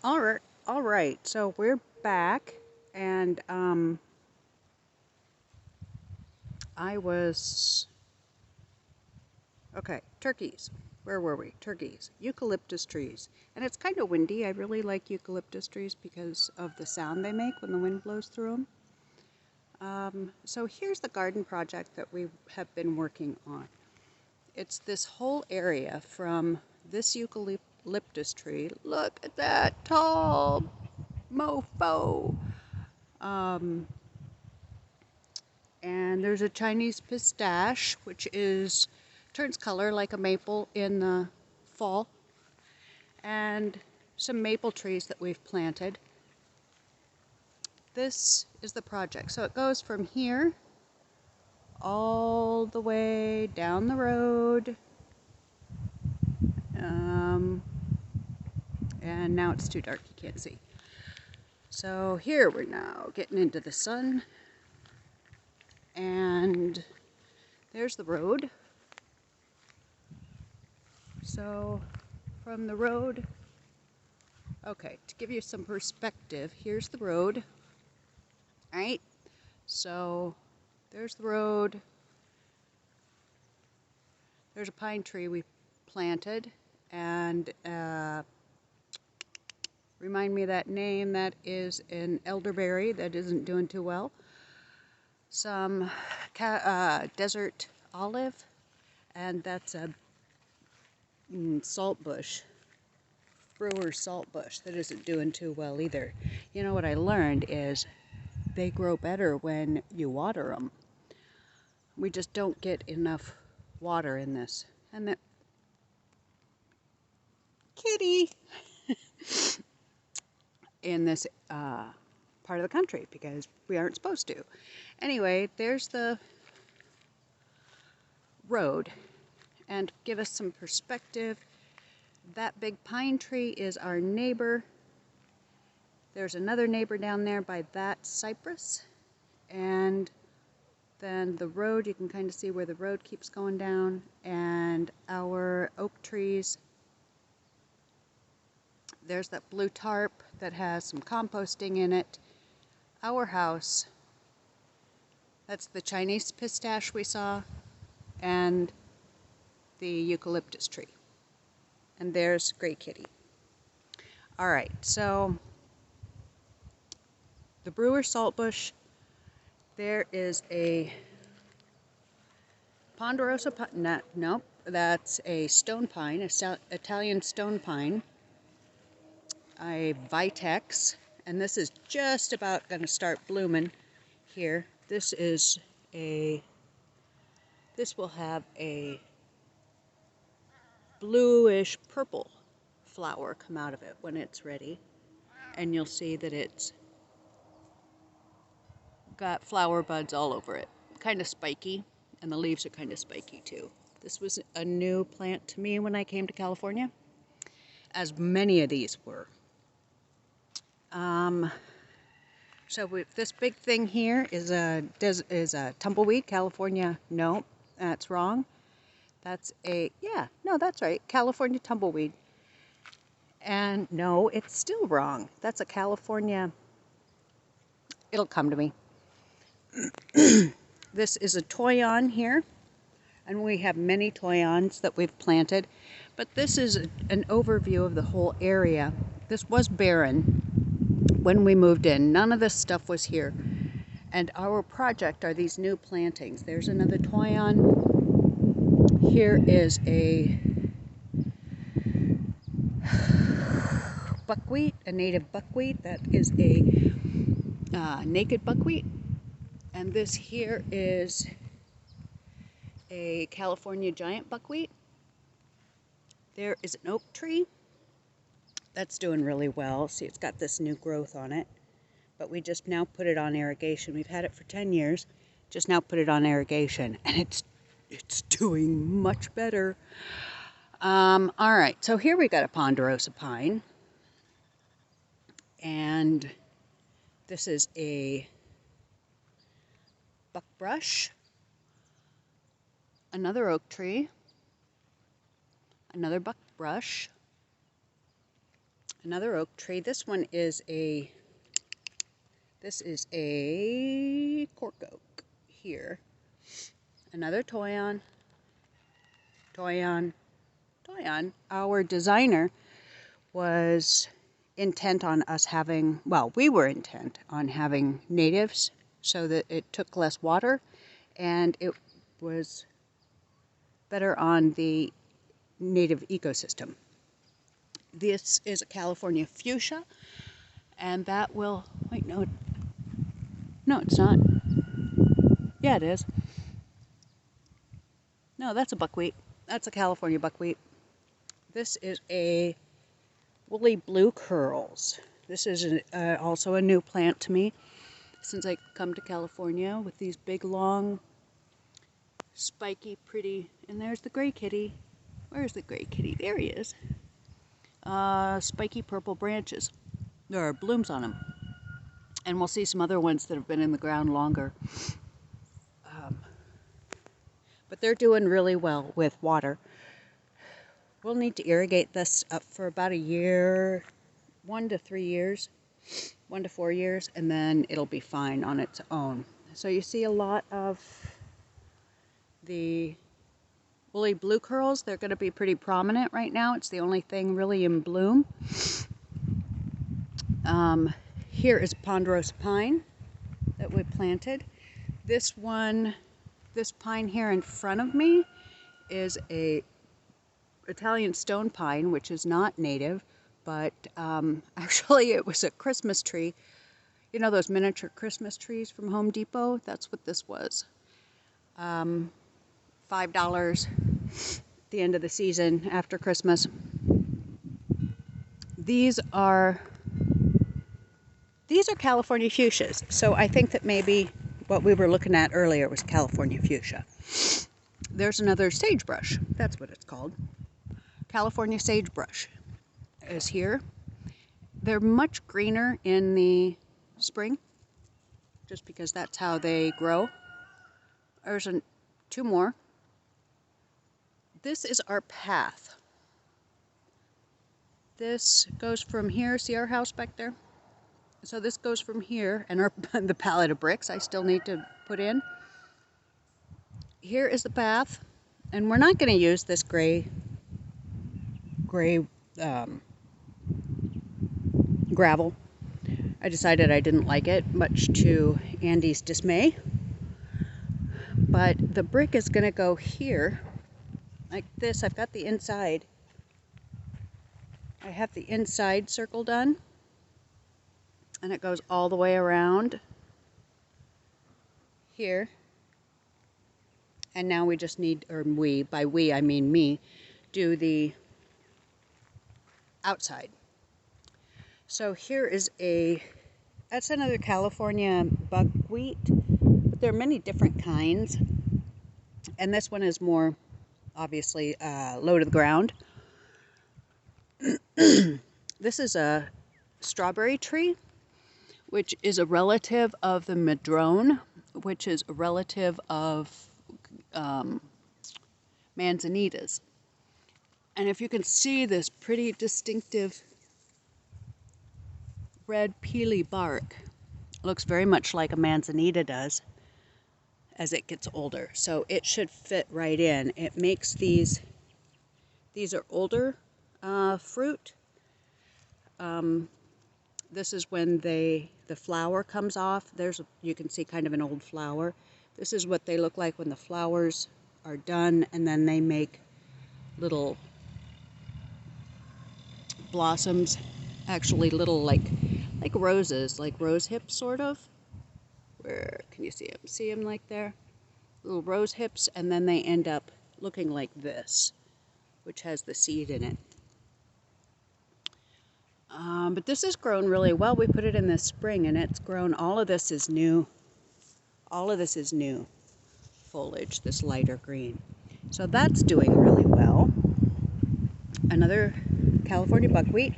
All right. So we're back, and I was okay. Turkeys. Where were we? Turkeys. Eucalyptus trees, and it's kind of windy. I really like eucalyptus trees because of the sound they make when the wind blows through them. So here's the garden project that we have been working on. It's this whole area from this eucalyptus tree. Look at that tall mofo. Um, and there's a Chinese pistache, which turns color like a maple in the fall, and some maple trees that we've planted. This is the project. So it goes from here all the way down the road, and now it's too dark, you can't see. So here we're now getting into the sun, and there's the road. So from the road, okay, to give you some perspective, here's the road. All right, so there's the road. There's a pine tree we planted, and remind me of that name, that is an elderberry that isn't doing too well. Some desert olive, and that's a salt bush, brewer salt bush, that isn't doing too well either. You know what I learned is they grow better when you water them. We just don't get enough water in this. And that kitty in this part of the country, because we aren't supposed to. Anyway, there's the road, and to give us some perspective, that big pine tree is our neighbor. There's another neighbor down there by that cypress, and then the road, you can kind of see where the road keeps going down, and our oak trees. There's that blue tarp that has some composting in it. Our house, that's the Chinese pistache we saw, and the eucalyptus tree. And there's Gray Kitty. All right, so the brewer saltbush, there is a ponderosa pine, nope, that's a stone pine, Italian stone pine, a vitex, and this is just about going to start blooming here. This will have a bluish purple flower come out of it when it's ready, and you'll see that it's got flower buds all over it, kind of spiky, and the leaves are kind of spiky too. This was a new plant to me when I came to California, as many of these were. So this big thing here is a tumbleweed. California, no, that's wrong. That's that's right, California tumbleweed. And no, it's still wrong. That's a California, it'll come to me. This is a toyon here, and we have many toyons that we've planted, but this is an overview of the whole area. This was barren when we moved in. None of this stuff was here, and our project are these new plantings. There's another toyon. Here is a buckwheat, a native buckwheat. That is a naked buckwheat. And this here is a California giant buckwheat. There is an oak tree. That's doing really well. See, it's got this new growth on it. But we just now put it on irrigation. We've had it for 10 years. Just now put it on irrigation. And it's doing much better. All right, so here we got a ponderosa pine. And this is a buckbrush, another oak tree, another buckbrush, Another oak tree. This one is a cork oak here. Another Toyon, Toyon, Toyon. Our designer was intent on us having, well, we were intent on having natives so that it took less water and it was better on the native ecosystem. This is a California fuchsia, and that will, wait, no, it's not. Yeah, it is. No, that's a buckwheat. That's a California buckwheat. This is a woolly blue curls. This is also a new plant to me since I come to California with these big, long, spiky, pretty, and there's the gray kitty. Where's the gray kitty? There he is. Spiky purple branches. There are blooms on them. And we'll see some other ones that have been in the ground longer. But they're doing really well with water. We'll need to irrigate this up for about a year, 1 to 3 years, 1 to 4 years, and then it'll be fine on its own. So you see a lot of the woolly blue curls. They're going to be pretty prominent right now. It's the only thing really in bloom. Here is ponderosa pine that we planted. This pine here in front of me is a Italian stone pine, which is not native, but actually it was a Christmas tree. You know those miniature Christmas trees from Home Depot? That's what this was. $5 at the end of the season after Christmas. These are California fuchsias, so I think that maybe what we were looking at earlier was California fuchsia. There's another sagebrush. That's what it's called. California sagebrush is here. They're much greener in the spring, just because that's how they grow. There's two more. This is our path. This goes from here. See our house back there? So this goes from here, and the pallet of bricks I still need to put in. Here is the path, and we're not going to use this gray gravel. I decided I didn't like it, much to Andy's dismay. But the brick is going to go here, like this. I've got the inside. I have the inside circle done. And it goes all the way around here. And now we just need, or we, by we I mean me, do the outside. So here is that's another California buckwheat, but there are many different kinds. And this one is more, obviously, low to the ground. This is a strawberry tree, which is a relative of the madrone, which is a relative of manzanitas. And if you can see this pretty distinctive red peely bark, looks very much like a manzanita does as it gets older. So it should fit right in. It makes these are older fruit. This is when the flower comes off. You can see kind of an old flower. This is what they look like when the flowers are done, and then they make little blossoms, actually little like roses, like rose hips sort of. Where can you see them? See them like there? Little rose hips, and then they end up looking like this, which has the seed in it. But this has grown really well. We put it in this spring, and it's grown. All of this is new. All of this is new foliage, this lighter green. So that's doing really well. Another California buckwheat.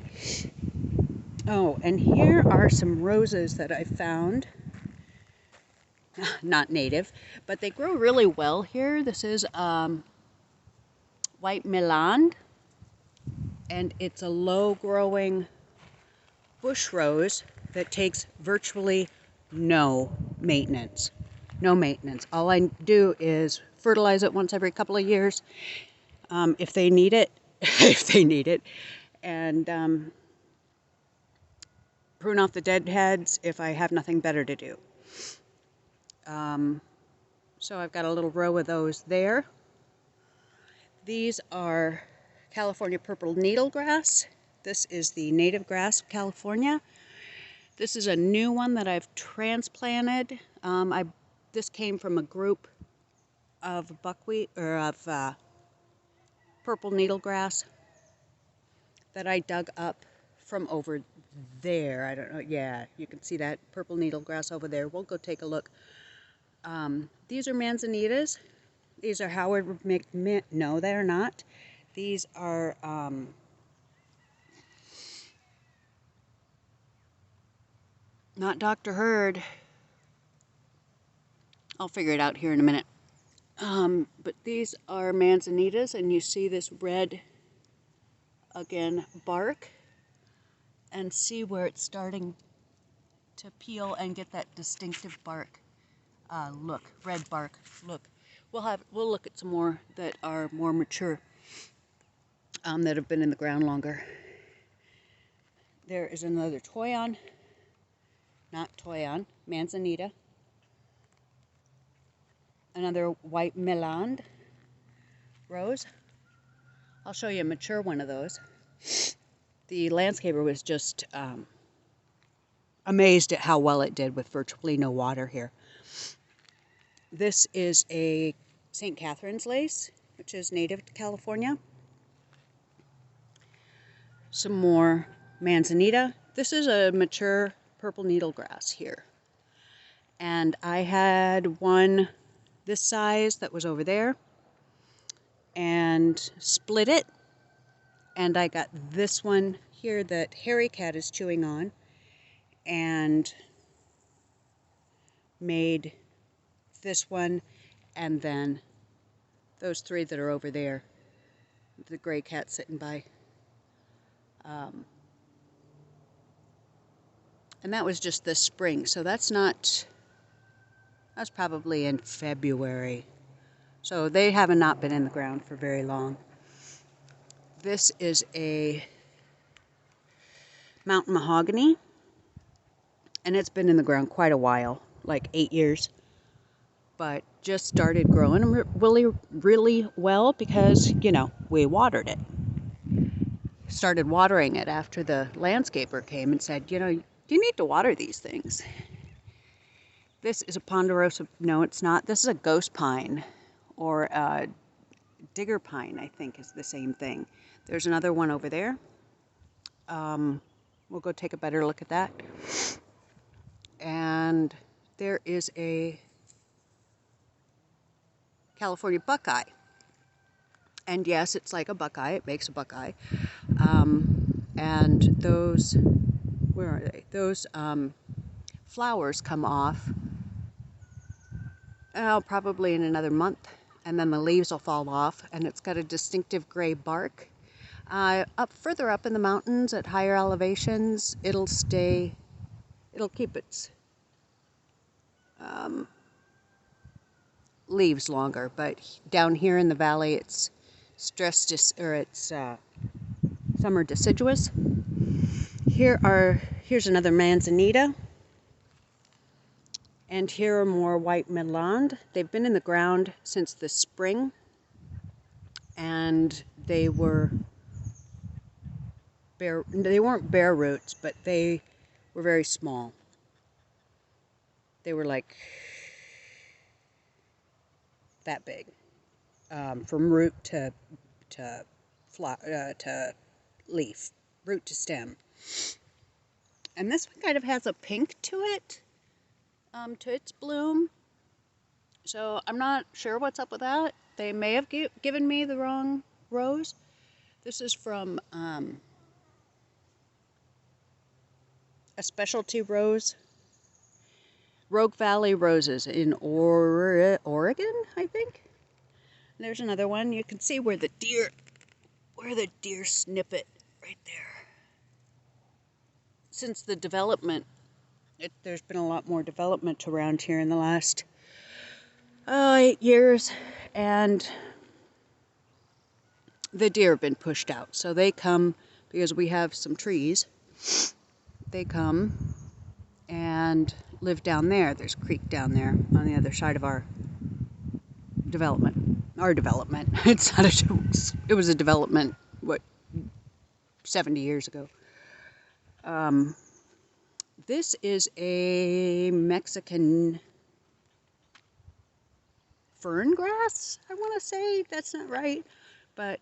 Oh, and here are some roses that I found. Not native, but they grow really well here. This is white Milan, and it's a low-growing bush rose that takes virtually no maintenance. No maintenance. All I do is fertilize it once every couple of years, if they need it, if they need it, and prune off the dead heads if I have nothing better to do. So I've got a little row of those there. These are California purple needlegrass. This is the native grass of California. This is a new one that I've transplanted. This came from a group of buckwheat, or of purple needlegrass that I dug up from over there. I don't know, yeah, you can see that purple needlegrass over there. We'll go take a look. These are manzanitas. These are Howard McMint. No, they're not. These are not Dr. Hurd. I'll figure it out here in a minute. But these are manzanitas, and you see this red, again, bark, and see where it's starting to peel and get that distinctive bark look, red bark look. We'll look at some more that are more mature, that have been in the ground longer. There is another manzanita. Another white Meland rose. I'll show you a mature one of those. The landscaper was just amazed at how well it did with virtually no water here. This is a St. Catherine's lace, which is native to California. Some more manzanita. This is a mature purple needlegrass here. And I had one this size that was over there and split it. And I got this one here that Harry Cat is chewing on and made this one, and then those three that are over there, the gray cat sitting by. And that was just this spring, so that's probably in February. So they have not been in the ground for very long. This is a mountain mahogany, and it's been in the ground quite a while, like 8 years, but just started growing really, really well because, you know, we watered it. Started watering it after the landscaper came and said, you know, you need to water these things. This is a ponderosa. No, it's not. This is a ghost pine, or a digger pine, I think is the same thing. There's another one over there. We'll go take a better look at that. And there is a California buckeye. And yes, it's like a buckeye. It makes a buckeye. And those, where are they? Those flowers come off probably in another month, and then the leaves will fall off, and it's got a distinctive gray bark. Further up in the mountains at higher elevations, it'll keep its leaves longer, but down here in the valley it's summer deciduous. Here's another manzanita, and here are more white Meland. They've been in the ground since the spring, and they weren't bare roots, but they were very small. They were like that big, from root to leaf, root to stem. And this one kind of has a pink to it, to its bloom. So I'm not sure what's up with that. They may have given me the wrong rose. This is from a specialty rose, Rogue Valley Roses in Oregon, I think. And there's another one. You can see where the deer snip it right there. since the development, there's been a lot more development around here in the last 8 years, and the deer have been pushed out. So they come, because we have some trees, they come and live down there. There's a creek down there on the other side of our development. Our development. It's not it was a development, 70 years ago. This is a Mexican fern grass, I want to say. That's not right. But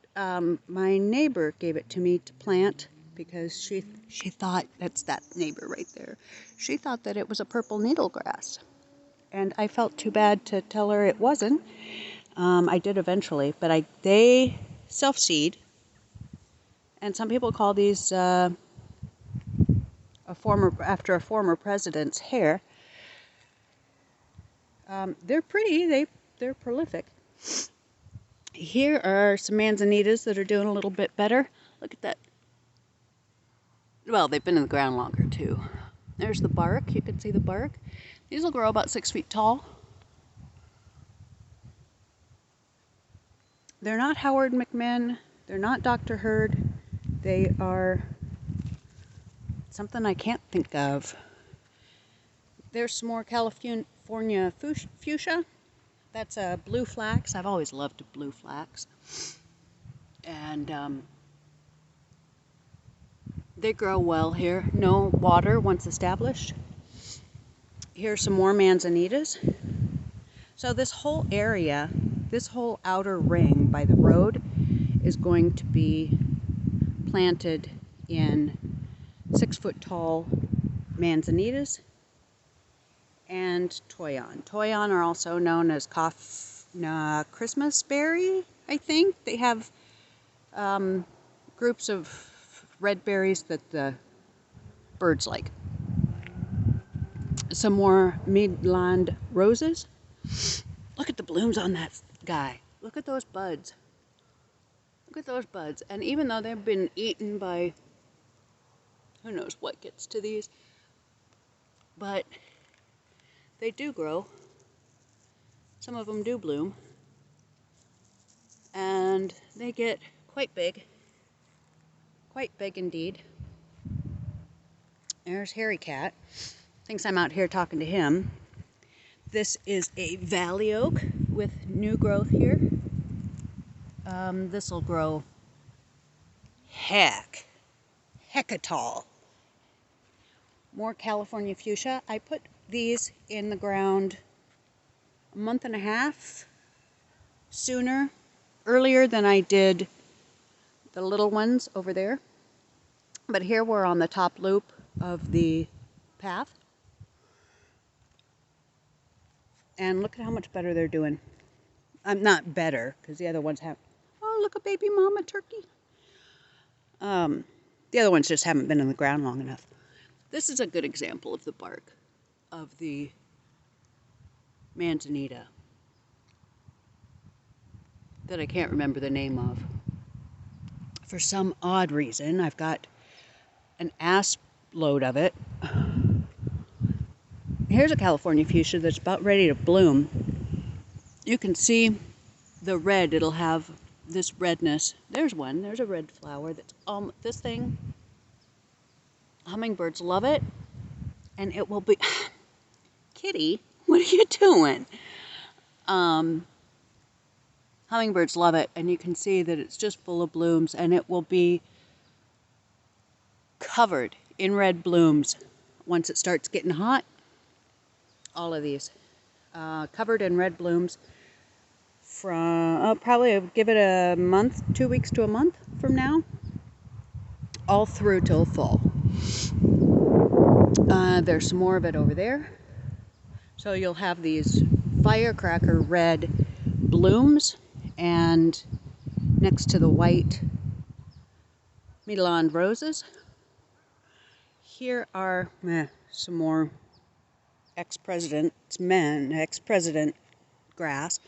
my neighbor gave it to me to plant because she thought, that's that neighbor right there, she thought that it was a purple needlegrass. And I felt too bad to tell her it wasn't. I did eventually, but they self-seed. And some people call these after a former president's hair. They're pretty. They're prolific. Here are some manzanitas that are doing a little bit better. Look at that. Well, they've been in the ground longer too. There's the bark. You can see the bark. These will grow about 6 feet tall. They're not Howard McMinn. They're not Dr. Hurd. They are something I can't think of. There's some more California fuchsia. That's a blue flax. I've always loved blue flax. And they grow well here. No water once established. Here's some more manzanitas. So this whole area, this whole outer ring by the road is going to be planted in 6 foot tall manzanitas and toyon. Toyon are also known as Christmas berry, I think. They have groups of red berries that the birds like. Some more Midland roses. Look at the blooms on that guy. Look at those buds. Look at those buds. And even though they've been eaten by who knows what gets to these, but they do grow. Some of them do bloom. And they get quite big. Quite big indeed. There's Harry Cat. Thinks I'm out here talking to him. This is a valley oak with new growth here. This will grow hecka tall. More California fuchsia. I put these in the ground a month and a half earlier than I did the little ones over there. But here we're on the top loop of the path. And look at how much better they're doing. Not better, because the other ones have... Oh, look, a baby mama turkey. The other ones just haven't been in the ground long enough. This is a good example of the bark of the manzanita that I can't remember the name of. For some odd reason, I've got an ass load of it. Here's a California fuchsia that's about ready to bloom. You can see the red. It'll have this redness. There's one. There's a red flower. That's this thing. Hummingbirds love it, and it will be. Kitty, what are you doing? Hummingbirds love it, and you can see that it's just full of blooms, and it will be covered in red blooms once it starts getting hot. All of these covered in red blooms from probably I would give it a month, 2 weeks to a month from now, all through till fall. There's some more of it over there. So you'll have these firecracker red blooms, and next to the white Midland roses. Here are some more ex-president grass.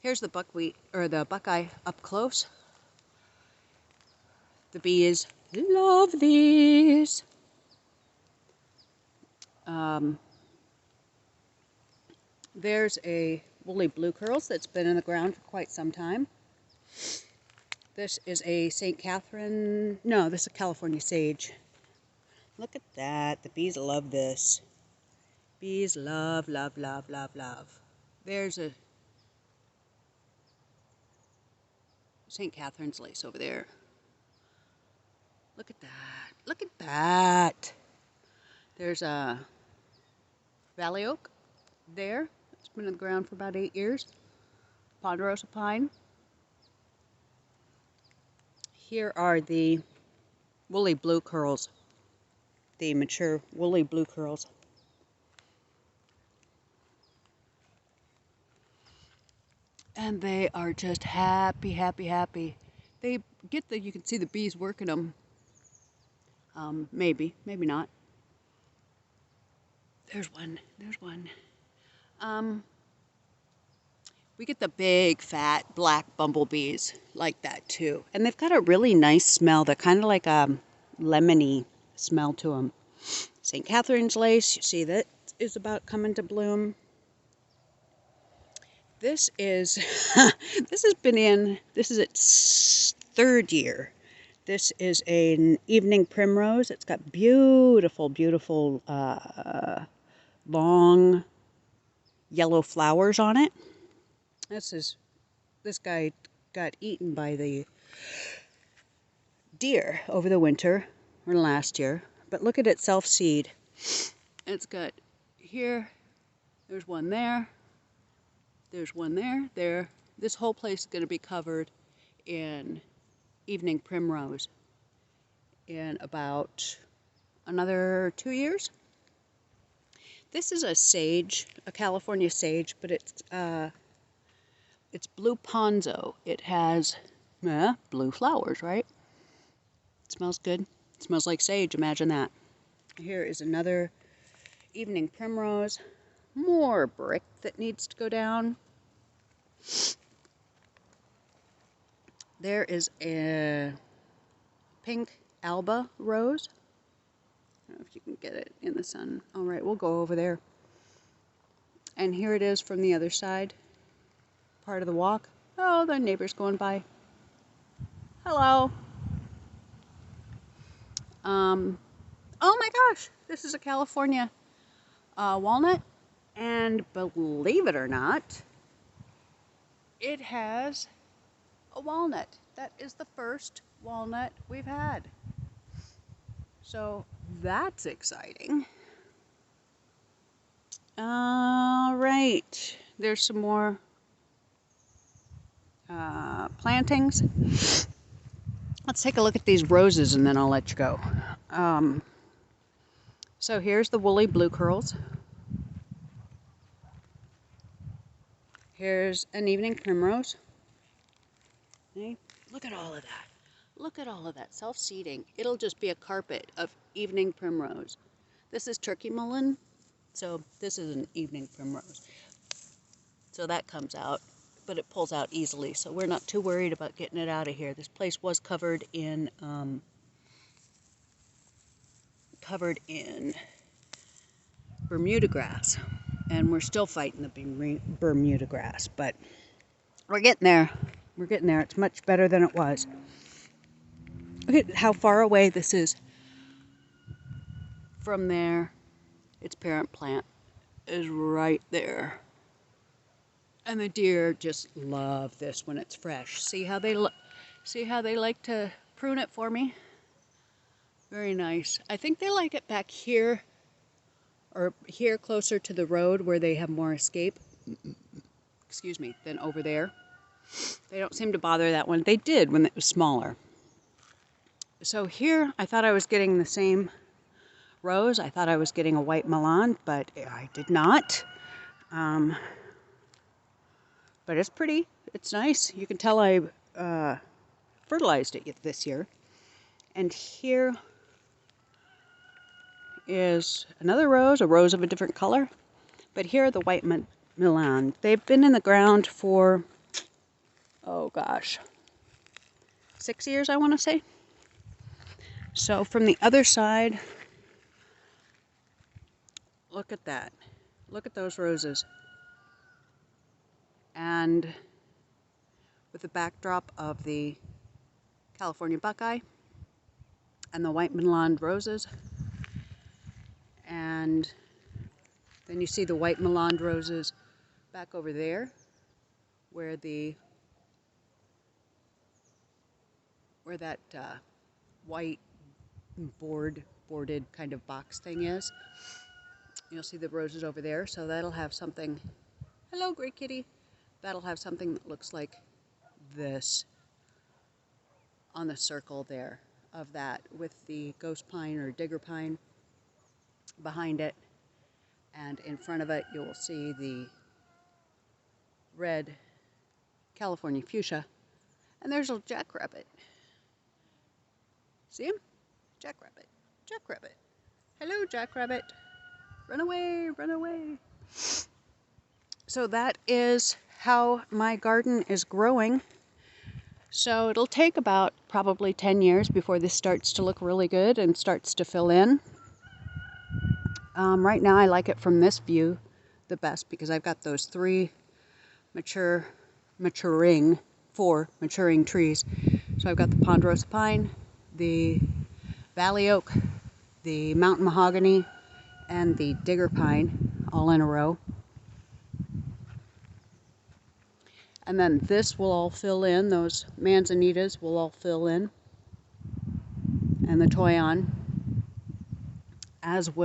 Here's the buckwheat, or the buckeye up close. The bees love these. There's a woolly blue curls that's been in the ground for quite some time. This is a St. Catherine, no, this is a California sage. Look at that, the bees love this. Bees love, love, love, love, love. There's a St. Catherine's lace over there. Look at that, look at that. There's a valley oak there. It's been in the ground for about 8 years. Ponderosa pine. Here are the woolly blue curls, the mature woolly blue curls. And they are just happy, happy, happy. They get you can see the bees working them. Maybe, maybe not. There's one, there's one. We get the big, fat, black bumblebees like that too. And they've got a really nice smell. They're kind of like a lemony smell to them. St. Catherine's lace, you see that is about coming to bloom. This is, this is its 3rd year. This is an evening primrose. It's got beautiful, beautiful, long yellow flowers on it. This guy got eaten by the deer over the winter, or last year. But look at it self-seed. It's got here, there's one there, there's one there, there. This whole place is going to be covered in evening primrose in about another 2 years. This is a sage, a California sage, but it's blue ponzo. It has blue flowers, right? It smells good. It smells like sage, imagine that. Here is another evening primrose. More brick that needs to go down. There is a pink alba rose. I don't know if you can get it in the sun. All right, we'll go over there. And here it is from the other side, part of the walk. Oh, the neighbor's going by. Hello. Oh my gosh, this is a California walnut. And believe it or not, it has a walnut. That is the first walnut we've had. So that's exciting. All right, there's some more plantings. Let's take a look at these roses and then I'll let you go. So here's the woolly blue curls. Here's an evening primrose. Okay. Look at all of that. Look at all of that self-seeding. It'll just be a carpet of evening primrose. This is turkey mullein, so this is an evening primrose. So that comes out, but it pulls out easily, so we're not too worried about getting it out of here. This place was covered in Bermuda grass, and we're still fighting the Bermuda grass, but we're getting there. We're getting there. It's much better than it was. Look at how far away this is from there. Its parent plant is right there. And the deer just love this when it's fresh. See how they like to prune it for me? Very nice. I think they like it back here, or here closer to the road where they have more escape, excuse me, than over there. They don't seem to bother that one. They did when it was smaller. So here, I thought I was getting the same rose. I thought I was getting a white Milan, but I did not. But it's pretty. It's nice. You can tell I fertilized it this year. And here is another rose, a rose of a different color. But here are the white Milan. They've been in the ground for, oh gosh, 6 years, I want to say. So from the other side, Look at that. Look at those roses. And with the backdrop of the California buckeye and the white Milan roses. And then you see the white Milan roses back over there where that white boarded kind of box thing is. You'll see the roses over there, so that'll have something. Hello, great kitty. That'll have something that looks like this on the circle there of that, with the ghost pine or digger pine behind it, and in front of it you will see the red California fuchsia, and there's a jackrabbit. See him? Jackrabbit. Jackrabbit. Hello, jackrabbit. Run away, run away. So that is how my garden is growing. So it'll take about probably 10 years before this starts to look really good and starts to fill in. Right now I like it from this view the best because I've got those four maturing trees. So I've got the ponderosa pine, the valley oak, the mountain mahogany, and the digger pine all in a row. And then this will all fill in, those manzanitas will all fill in, and the toyon as will.